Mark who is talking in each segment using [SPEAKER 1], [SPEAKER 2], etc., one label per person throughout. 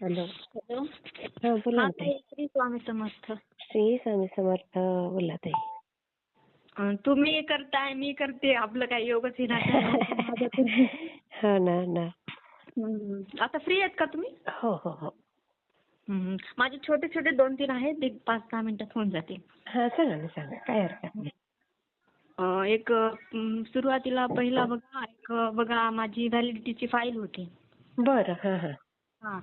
[SPEAKER 1] Hello.
[SPEAKER 2] Hello.
[SPEAKER 1] हा बोला
[SPEAKER 2] हा
[SPEAKER 1] ना ताई.
[SPEAKER 2] ताई, श्री स्वामी समर्थ.
[SPEAKER 1] श्री स्वामी समर्थ. बोला ताई.
[SPEAKER 2] तुम्ही करताय, मी करते, आपलं काही योगच ही नाही झालं माझं तर.
[SPEAKER 1] हो ना हो ना.
[SPEAKER 2] आता फ्री आहेत का तुम्ही?
[SPEAKER 1] हो हो हो.
[SPEAKER 2] माझे छोटे छोटे 2-3 आहेत, एक 5-10 मिनिटात होऊन जातील.
[SPEAKER 1] हा सांगा ना सांगा, काय हरकत नाही.
[SPEAKER 2] एक सुरुवातीला पहिला बघा माझी व्हॅलिडिटीची फाईल होती.
[SPEAKER 1] बरं. हा हा.
[SPEAKER 2] हा.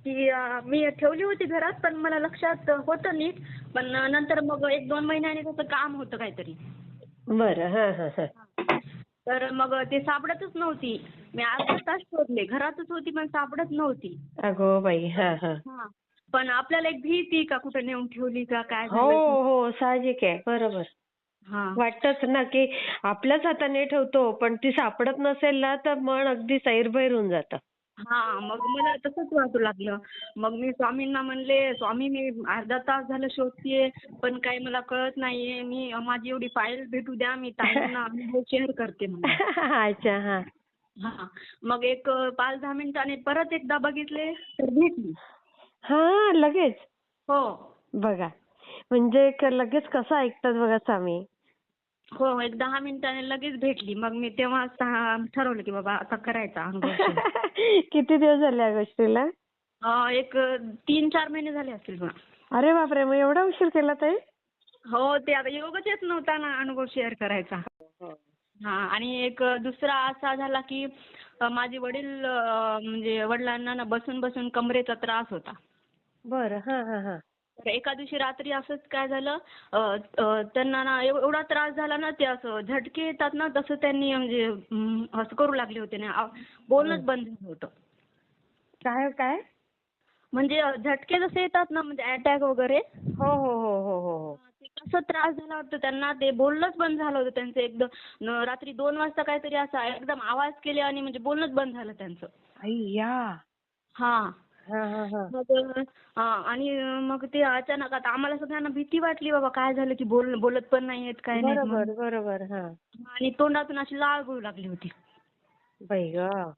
[SPEAKER 2] ती मी ठेवली होती घरात, पण मला लक्षात होतं नीट. पण नंतर मग 1-2 महिन्याने त्याचं काम होतं काहीतरी.
[SPEAKER 1] बरं. हा हा हा.
[SPEAKER 2] तर मग ते सापडतच नव्हती. मी अर्धा तास शोधले, घरातच होती पण सापडत नव्हती.
[SPEAKER 1] अगो बाई. हा हा.
[SPEAKER 2] हां. पण आपल्याला एक भीती का कुठं नेऊन ठेवली का काय
[SPEAKER 1] हो
[SPEAKER 2] झालं की.
[SPEAKER 1] हो साहजिक आहे. बरोबर.
[SPEAKER 2] हां.
[SPEAKER 1] वाटतच ना की आपल्याच हाताने ठेवतो, पण ती सापडत नसेल ना तर मन अगदी सैरभैर होऊन जातं.
[SPEAKER 2] हां. मग मला तसंच वाटू लागलं. मग मी स्वामींना म्हणले, "स्वामी मी अर्धा तास झालं शोधतेय, पण काही मला कळत नाहीये. माझी एवढी फाईल भेटू द्या, मी ताईंना अनुभव शेअर करते" म्हणलं.
[SPEAKER 1] अच्छा. हा.
[SPEAKER 2] हां. मग एक 5-10 मिनिटांनी परत एकदा बघितले तर भेटली.
[SPEAKER 1] हा लगेच.
[SPEAKER 2] हो.
[SPEAKER 1] बघा. म्हणजे लगेच कसं ऐकतात बघा स्वामी.
[SPEAKER 2] हो, एक 10 मिनिटांनी लगेच भेटली. मग मी तेव्हाच ठरवलं की बाबा आता करायचा अनुभव शेअर.
[SPEAKER 1] किती दिवस झाले या गोष्टीला?
[SPEAKER 2] एक 3-4 महिने झाले असतील बघा.
[SPEAKER 1] अरे बापरे, मग एवढा उशीर केला ताई?
[SPEAKER 2] हो, ते आता योगच येत नव्हता ना अनुभव शेअर करायचा. हां. आणि एक दुसरा असा झाला की माझे वडील म्हणजे वडिलांना ना बसून कमरेचा त्रास होता.
[SPEAKER 1] बरं. हा हा हा.
[SPEAKER 2] तर एका दिवशी रात्री असंच काय झालं, त्यांना ना एवढा त्रास झाला ना, ते असं झटके येतात ना तसं त्यांनी म्हणजे असं करू लागले होते ना, बोलणंच बंद झालं होतं.
[SPEAKER 1] काय काय?
[SPEAKER 2] म्हणजे झटके जसे येतात ना म्हणजे अटॅक वगैरे.
[SPEAKER 1] हो हो हो हो हो हो.
[SPEAKER 2] ते कसं त्रास झाला होता त्यांना, ते बोलणंच बंद झालं होतं त्यांचं एकदम. रात्री 2 वाजता काहीतरी असा एकदम आवाज केले आणि म्हणजे बोलणंच बंद झालं त्यांचं.
[SPEAKER 1] अय्या.
[SPEAKER 2] हां.
[SPEAKER 1] हा हा हा.
[SPEAKER 2] मग आणि मग ते अचानक आता आम्हाला सगळ्यांना भीती वाटली, बाबा काय झालं की बोलत पण नाहीयेत काय नाहीत म्हणून.
[SPEAKER 1] बरोबर बरोबर. हा.
[SPEAKER 2] आणि तोंडातून अशी लाळ गळू लागली होती.
[SPEAKER 1] बाई गं.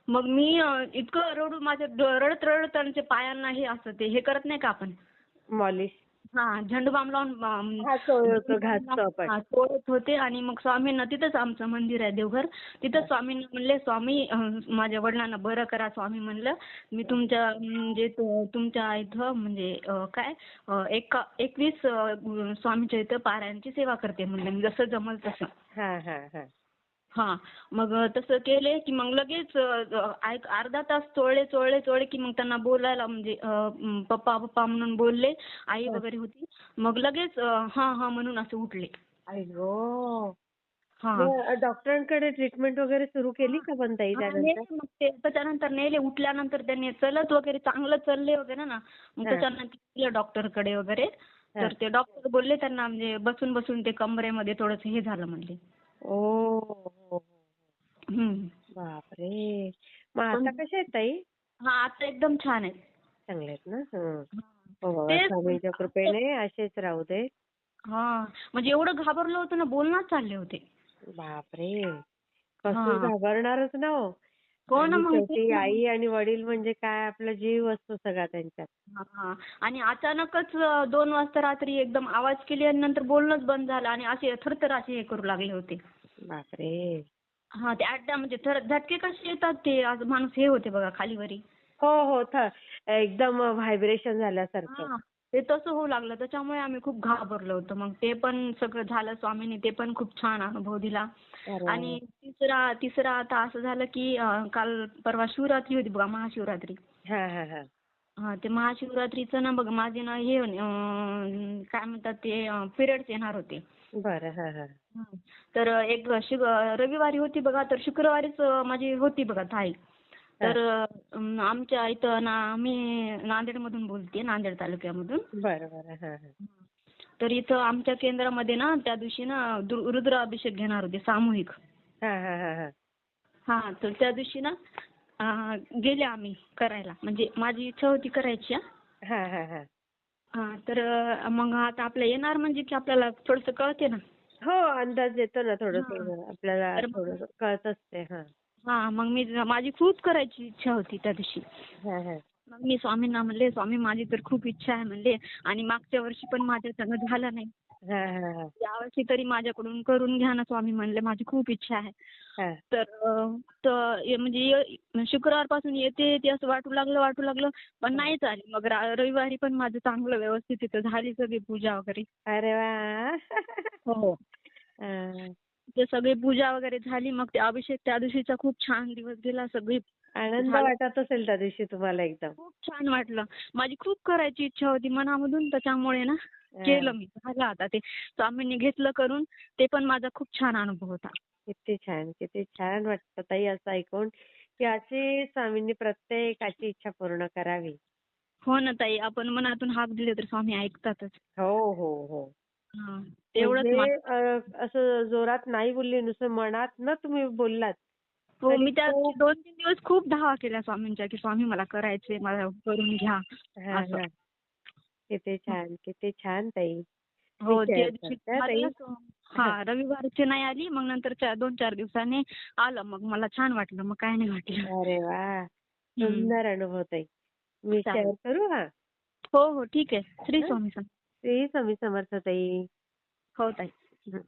[SPEAKER 2] मग मी इतकं रडू माझ्या रडत रडत त्यांच्या पायांना हे असं ते हे करत नाही का आपण.
[SPEAKER 1] मॉलिश.
[SPEAKER 2] हां, झेंडूबाम लावून
[SPEAKER 1] हा चोळतो घासतो आपण.
[SPEAKER 2] हां, चोळत होते. आणि मग स्वामींना तिथंच आमचं मंदिर आहे देवघर. तिथंच स्वामींना म्हणले, "स्वामी माझ्या वडिलांना बरं करा स्वामी" म्हणलं. "मी तुमच्या म्हणजे तुमच्या इथं म्हणजे काय 21 स्वामीच्या इथं पारायणची सेवा करते" म्हणलं, "मी जसं जमल तसं."
[SPEAKER 1] हा हा हा.
[SPEAKER 2] हां. मग तसं केले की मग लगेच एक अर्धा तास चोळले की मग त्यांना बोलायला म्हणजे पप्पा म्हणून बोलले. आई वगैरे होती. मग लगेच हां हां म्हणून असं उठले.
[SPEAKER 1] आई गं.
[SPEAKER 2] हां.
[SPEAKER 1] मग डॉक्टरांकडे ट्रीटमेंट वगैरे सुरू केली का पण ताई
[SPEAKER 2] हां,
[SPEAKER 1] त्यानंतर?
[SPEAKER 2] नेले मग ते त्याच्यानंतर नेले. उठल्यानंतर त्यांनी चलत वगैरे चांगलं चालले वगैरे ना, मग
[SPEAKER 1] हा
[SPEAKER 2] त्याच्यानंतर गेले डॉक्टरकडे वगैरे.
[SPEAKER 1] हा.
[SPEAKER 2] तर ते डॉक्टर बोलले त्यांना म्हणजे बसून ते कमरेमध्ये थोडंसं हे झालं म्हणले.
[SPEAKER 1] ओ हो हो.
[SPEAKER 2] हं.
[SPEAKER 1] बापरे. मग
[SPEAKER 2] पण
[SPEAKER 1] आता कशा आहेत ताई?
[SPEAKER 2] हां, आता एकदम छान आहेत.
[SPEAKER 1] चांगले आहेत ना? हं.
[SPEAKER 2] हां.
[SPEAKER 1] हो बाबा
[SPEAKER 2] तेच
[SPEAKER 1] स्वामींच्या कृपेने असेच राहू दे.
[SPEAKER 2] हां. म्हणजे एवढं घाबरलो होतो ना, बोलणंच चालले होते.
[SPEAKER 1] बापरे. कसं
[SPEAKER 2] हां.
[SPEAKER 1] घाबरणारच ना हो.
[SPEAKER 2] हो ना,
[SPEAKER 1] आणि
[SPEAKER 2] मग तेच
[SPEAKER 1] शेवटी
[SPEAKER 2] ना.
[SPEAKER 1] आई आणि वडील म्हणजे काय आपला जीव असतो सगळा त्यांच्यात.
[SPEAKER 2] हां. आणि अचानकच 2 वाजता रात्री एकदम आवाज केली आणि नंतर बोलणंच बंद झालं आणि असे थरथर असे हे करू लागले होते.
[SPEAKER 1] बापरे.
[SPEAKER 2] हां, ते म्हणजे झटके कसे येतात ते आज माणूस हे होते बघा खालीवरी.
[SPEAKER 1] हो हो एकदम व्हायब्रेशन झाल्यासारखं.
[SPEAKER 2] हां. ते तसं होऊ लागलं. त्याच्यामुळे आम्ही खूप घाबरलो होतो. मग ते पण सगळं झालं. स्वामींनी ते पण खूप छान अनुभव दिला.
[SPEAKER 1] अरे
[SPEAKER 2] आणि तिसरा आता असं झालं की काल परवा शिवरात्री होती बघा, महाशिवरात्री.
[SPEAKER 1] हा हा हा.
[SPEAKER 2] हां, ते महाशिवरात्रीचं ना बघा माझे ना हे काय म्हणतात ते पिरियड्स येणार होते.
[SPEAKER 1] बरं. हा हा.
[SPEAKER 2] हं. तर एक रविवारी होती बघा, तर शुक्रवारीच माझी होती बघा तारीख.
[SPEAKER 1] हा.
[SPEAKER 2] तर आमच्या इथं ना मी नांदेडमधून बोलते, नांदेड तालुक्यामधून.
[SPEAKER 1] बरं बरं. हा हा.
[SPEAKER 2] हं. तर इथं आमच्या केंद्रामध्ये ना त्या दिवशी ना रुद्राभिषेक घेणार होते सामूहिक.
[SPEAKER 1] हा हा हा हा.
[SPEAKER 2] हां, तर त्या दिवशी ना गेले आम्ही करायला. म्हणजे माझी इच्छा होती करायची हां.
[SPEAKER 1] हा हा हा.
[SPEAKER 2] हां, तर मग आता आपलं येणार म्हणजे की आपल्याला थोडंसं कळते ना.
[SPEAKER 1] हो अंदाज येतो ना
[SPEAKER 2] हां.
[SPEAKER 1] थोडंसं आपल्याला
[SPEAKER 2] तर मग
[SPEAKER 1] थोडंसं कळतच ते. हा.
[SPEAKER 2] हां, मग माझी खूप करायची इच्छा होती त्या दिवशी.
[SPEAKER 1] हा हा.
[SPEAKER 2] मग मी स्वामींना म्हणले, स्वामी माझी तर खूप इच्छा आहे म्हणले आणि मागच्या वर्षी पण माझ्या संग झालं नाही.
[SPEAKER 1] हा हा हा
[SPEAKER 2] यावर्षी तरी माझ्याकडून करून घ्या ना स्वामी म्हणले, माझी खूप इच्छा आहे.
[SPEAKER 1] हा.
[SPEAKER 2] तर तर म्हणजे शुक्रवारपासून येते असं वाटू लागलं पण नाहीच आली. मग रविवारी पण माझं चांगलं व्यवस्थित तिथं झाली सगळी पूजा वगैरे.
[SPEAKER 1] अरे वा.
[SPEAKER 2] हो.
[SPEAKER 1] हा.
[SPEAKER 2] ते सगळी पूजा वगैरे झाली. मग ते अभिषेक त्या दिवशीचा खूप छान दिवस गेला. सगळी
[SPEAKER 1] आनंद
[SPEAKER 2] झालं.
[SPEAKER 1] वाटत असेल त्या दिवशी तुम्हाला एकदम.
[SPEAKER 2] खूप छान वाटलं. माझी खूप करायची इच्छा होती मनामधून त्याच्यामुळे ना केलं मी. झालं आता ते स्वामींनी घेतलं करून. ते पण माझा खूप छान अनुभव होता.
[SPEAKER 1] किती छान, किती छान वाटतं ताई असं ऐकून, की अशी स्वामींनी प्रत्येकाची इच्छा पूर्ण करावी.
[SPEAKER 2] हो ना ताई, आपण मनातून हाक दिले तर स्वामी ऐकतातच.
[SPEAKER 1] हो, हो, हो.
[SPEAKER 2] हां. तेवढंच
[SPEAKER 1] म्हणजे
[SPEAKER 2] मला.
[SPEAKER 1] असं जोरात नाही बोलले, नुसतं मनातनं तुम्ही बोललात,
[SPEAKER 2] हो,
[SPEAKER 1] तरी
[SPEAKER 2] मी त्या
[SPEAKER 1] खूप.
[SPEAKER 2] 2-3 दिवस खूप धावा केल्या स्वामींच्या, की स्वामी मला करायचंय, मला करून घ्या
[SPEAKER 1] हां,
[SPEAKER 2] असं.
[SPEAKER 1] हां. किती छान, किती छान ताई. मी
[SPEAKER 2] हो, त्या
[SPEAKER 1] शेअर
[SPEAKER 2] दिवशी
[SPEAKER 1] करते हां ताई.
[SPEAKER 2] झालं. हां, रविवारची नाही आली. मग नंतरच्या 2-4 दिवसांनी आलं. मग मला छान वाटलं. मग काय नाही वाटलं.
[SPEAKER 1] अरे वाह!
[SPEAKER 2] हं.
[SPEAKER 1] सुंदर अनुभव ताई. मी शेअर
[SPEAKER 2] चालेल.
[SPEAKER 1] करू हा?
[SPEAKER 2] हो, हो. ठीक आहे. श्री
[SPEAKER 1] हं.
[SPEAKER 2] स्वामी समर्थ.
[SPEAKER 1] श्री स्वामी समर्थ ताई.
[SPEAKER 2] हो ताई.
[SPEAKER 1] हं.